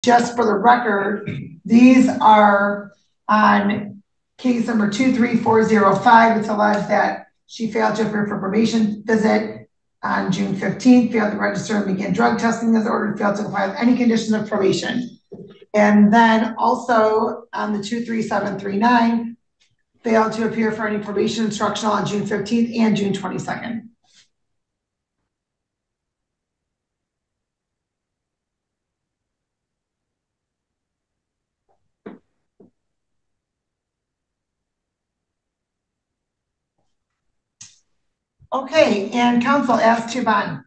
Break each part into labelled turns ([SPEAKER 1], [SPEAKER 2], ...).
[SPEAKER 1] just for the record, these are on case number 23405. It's alleged that she failed to appear for probation visit on June 15th, failed to register and begin drug testing as ordered, failed to comply with any conditions of probation. And then also on the 23739, failed to appear for any probation instructional on June 15th and June 22nd. Okay, and counsel asked to bond.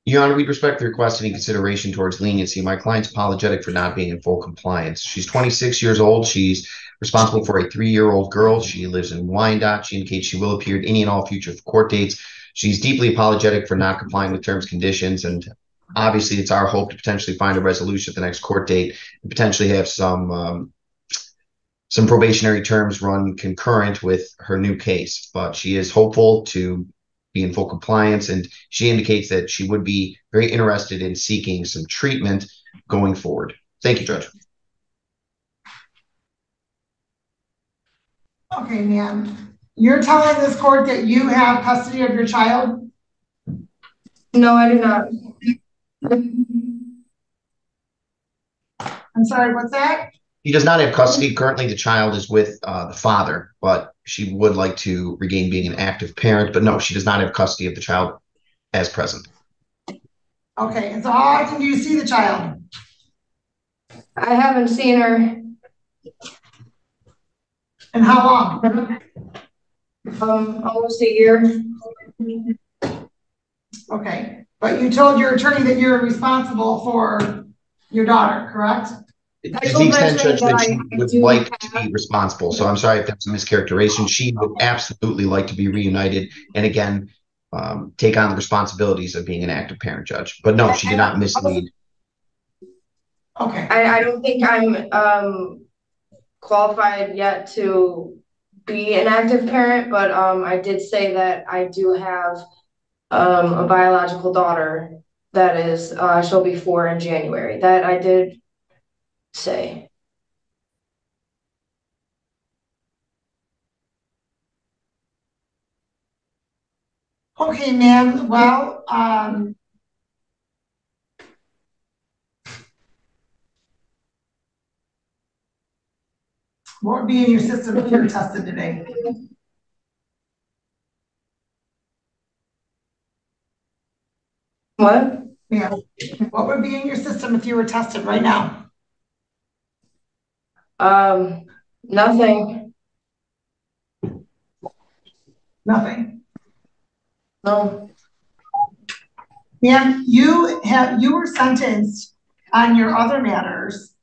[SPEAKER 2] Your Honor, we respectfully request any consideration towards leniency. My client's apologetic for not being in full compliance. She's 26 years old. She's responsible for a 3-year-old girl. She lives in Wyandotte. She indicates she will appear at any and all future court dates. She's deeply apologetic for not complying with terms and conditions. And obviously, it's our hope to potentially find a resolution at the next court date and potentially have some probationary terms run concurrent with her new case. But she is hopeful to be in full compliance, and she indicates that she would be very interested in seeking some treatment going forward. Thank you, Judge.
[SPEAKER 1] Okay, ma'am. You're telling this court that you have custody of your child?
[SPEAKER 3] No, I do not.
[SPEAKER 1] I'm sorry, what's that?
[SPEAKER 2] He does not have custody. Currently, the child is with the father, but she would like to regain being an active parent. But no, she does not have custody of the child as present.
[SPEAKER 1] Okay, and so how often do you see the child?
[SPEAKER 3] I haven't seen her.
[SPEAKER 1] And how long?
[SPEAKER 3] Almost a year.
[SPEAKER 1] Okay, but you told your attorney that you're responsible for your daughter, correct?
[SPEAKER 2] To the extent, Judge, that she would like to be responsible. So I'm sorry if that's a mischaracterization. She would absolutely like to be reunited and again take on the responsibilities of being an active parent, Judge. But no, she did not mislead.
[SPEAKER 1] Okay.
[SPEAKER 3] I don't think I'm qualified yet to be an active parent, but I did say that I do have a biological daughter that is she'll be 4 in January. That I did say.
[SPEAKER 1] Okay, ma'am. Well, what would be in your system if you were tested today?
[SPEAKER 3] What?
[SPEAKER 1] Yeah. What would be in your system if you were tested right now?
[SPEAKER 3] Nothing.
[SPEAKER 1] Nothing.
[SPEAKER 3] No.
[SPEAKER 1] Ma'am, you were sentenced on your other matters.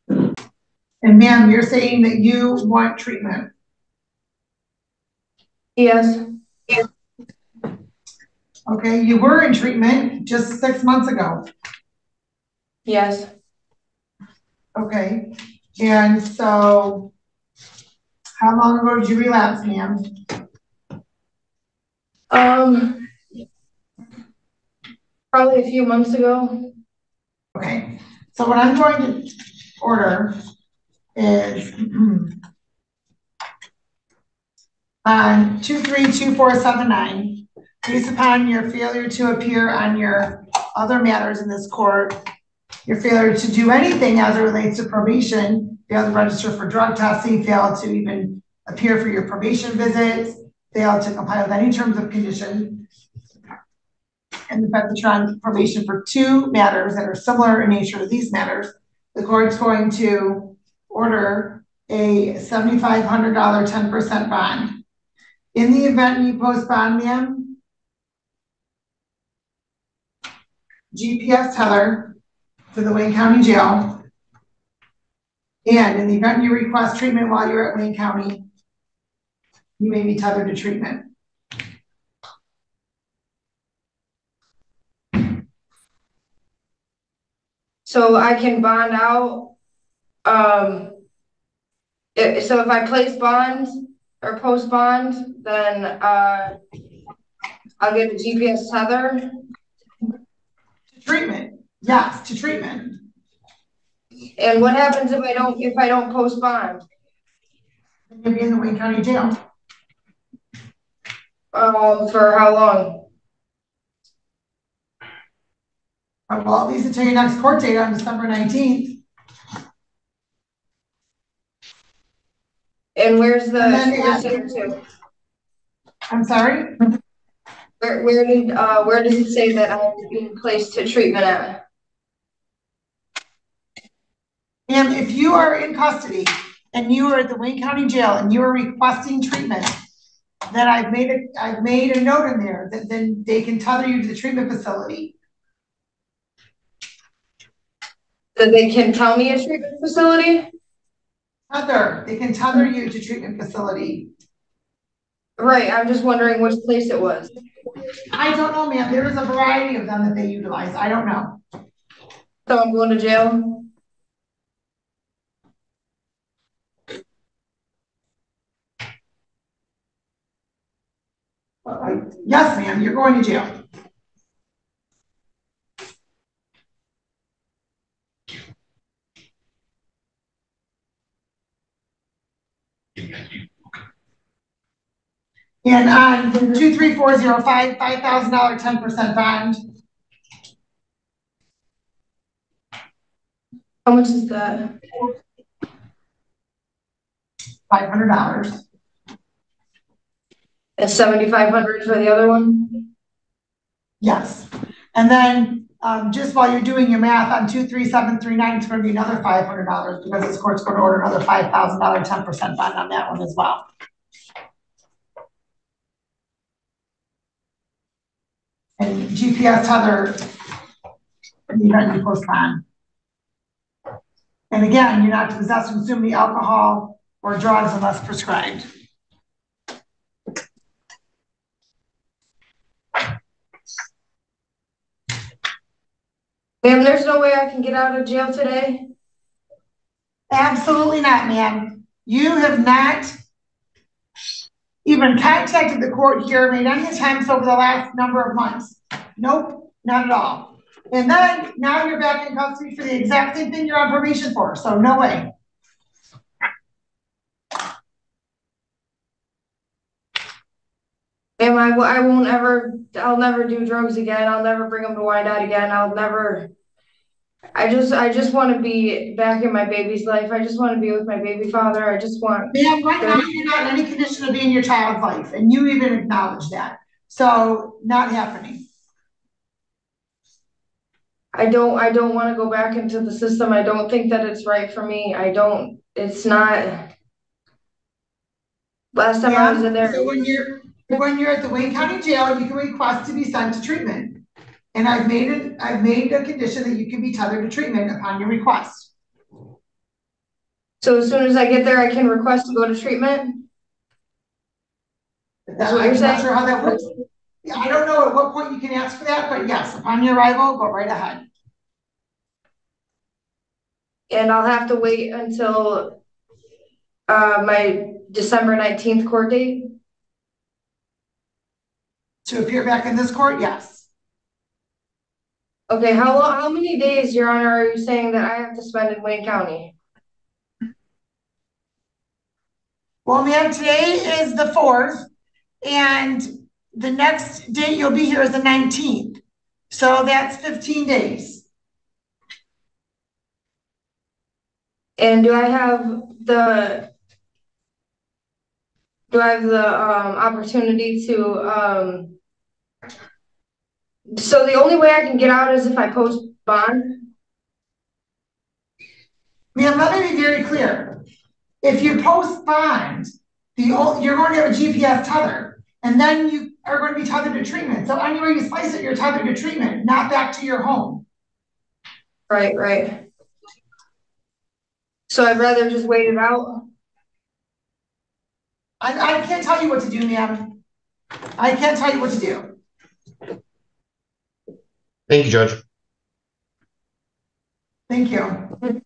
[SPEAKER 1] And ma'am, you're saying that you want treatment.
[SPEAKER 3] Yes.
[SPEAKER 1] Okay, you were in treatment just 6 months ago.
[SPEAKER 3] Yes.
[SPEAKER 1] Okay, and so how long ago did you relapse, ma'am?
[SPEAKER 3] Probably a few months ago.
[SPEAKER 1] Okay, so what I'm going to order is on 232479, based upon your failure to appear on your other matters in this court, your failure to do anything as it relates to probation, failed to register for drug testing, failed to even appear for your probation visits, failed to comply with any terms of condition, and the fact that you're on probation for 2 matters that are similar in nature to these matters, the court's going to order a $7,500 10% bond. In the event you post bond, ma'am, GPS tether to the Wayne County Jail. And in the event you request treatment while you're at Wayne County, you may be tethered to treatment.
[SPEAKER 3] So I can bond out. So if I place bonds or post bond, then I'll get a GPS tether.
[SPEAKER 1] Treatment. Yes, to treatment.
[SPEAKER 3] And what happens if I don't post bond?
[SPEAKER 1] You'll be in the Wayne County Jail.
[SPEAKER 3] For how long?
[SPEAKER 1] Well, at least until your next court date on December 19th.
[SPEAKER 3] And where's the
[SPEAKER 1] And then
[SPEAKER 3] treatment center to?
[SPEAKER 1] I'm sorry?
[SPEAKER 3] Where does it say that I'm being placed to treatment at?
[SPEAKER 1] And if you are in custody and you are at the Wayne County Jail and you are requesting treatment, then I've made a note in there that then they can tether you to the treatment facility.
[SPEAKER 3] That they can tell me a treatment facility?
[SPEAKER 1] They can tether you to treatment facility.
[SPEAKER 3] Right, I'm just wondering which place it was.
[SPEAKER 1] I don't know, ma'am. There is a variety of them that they utilize. I don't know.
[SPEAKER 3] So I'm going to jail?
[SPEAKER 1] Yes, ma'am, you're going to jail. And on 23405, $5,000, 10% bond.
[SPEAKER 3] How much is that?
[SPEAKER 1] $500.
[SPEAKER 3] And 7,500 for the other one?
[SPEAKER 1] Yes. And then just while you're doing your math on 23739, it's going to be another $500 because this court's going to order another $5,000, 10% bond on that one as well. And GPS tether, you got to post bond. And again, you're not to possess or consume the alcohol or drugs unless prescribed.
[SPEAKER 3] Ma'am, there's no way I can get out of jail today?
[SPEAKER 1] Absolutely not, ma'am. You have not even contacted the court here, made any attempts over the last number of months. Nope, not at all. And then now you're back in custody for the exact same thing you're on probation for, so no way.
[SPEAKER 3] Ma'am, I'll never do drugs again. I'll never bring them to Wyandotte again. I just want to be back in my baby's life. I just want to be with my baby father. I just want.
[SPEAKER 1] Ma'am, right now you're not in any condition to be in your child's life, and you even acknowledge that. So not happening.
[SPEAKER 3] I don't want to go back into the system. I don't think that it's right for me. It's not. Last time I was in there.
[SPEAKER 1] So when you're at the Wayne County Jail, you can request to be sent to treatment. And I've made a condition that you can be tethered to treatment upon your request.
[SPEAKER 3] So as soon as I get there, I can request to go to treatment?
[SPEAKER 1] That's what you're saying? I'm not sure how that works. I don't know at what point you can ask for that, but yes, upon your arrival, go right ahead.
[SPEAKER 3] And I'll have to wait until my December 19th court date?
[SPEAKER 1] To appear back in this court, yes.
[SPEAKER 3] Okay, how many days, Your Honor, are you saying that I have to spend in Wayne County?
[SPEAKER 1] Well, ma'am, today is the 4th, and the next date you'll be here is the 19th. So that's 15 days.
[SPEAKER 3] And do I have the opportunity to so the only way I can get out is if I post bond?
[SPEAKER 1] Ma'am, let me be very clear. If you post bond, you're going to have a GPS tether, and then you are going to be tethered to treatment. So anywhere you slice it, you're tethered to treatment, not back to your home.
[SPEAKER 3] Right. So I'd rather just wait it out?
[SPEAKER 1] I can't tell you what to do, ma'am. I can't tell you what to do.
[SPEAKER 2] Thank you, Judge.
[SPEAKER 1] Thank you.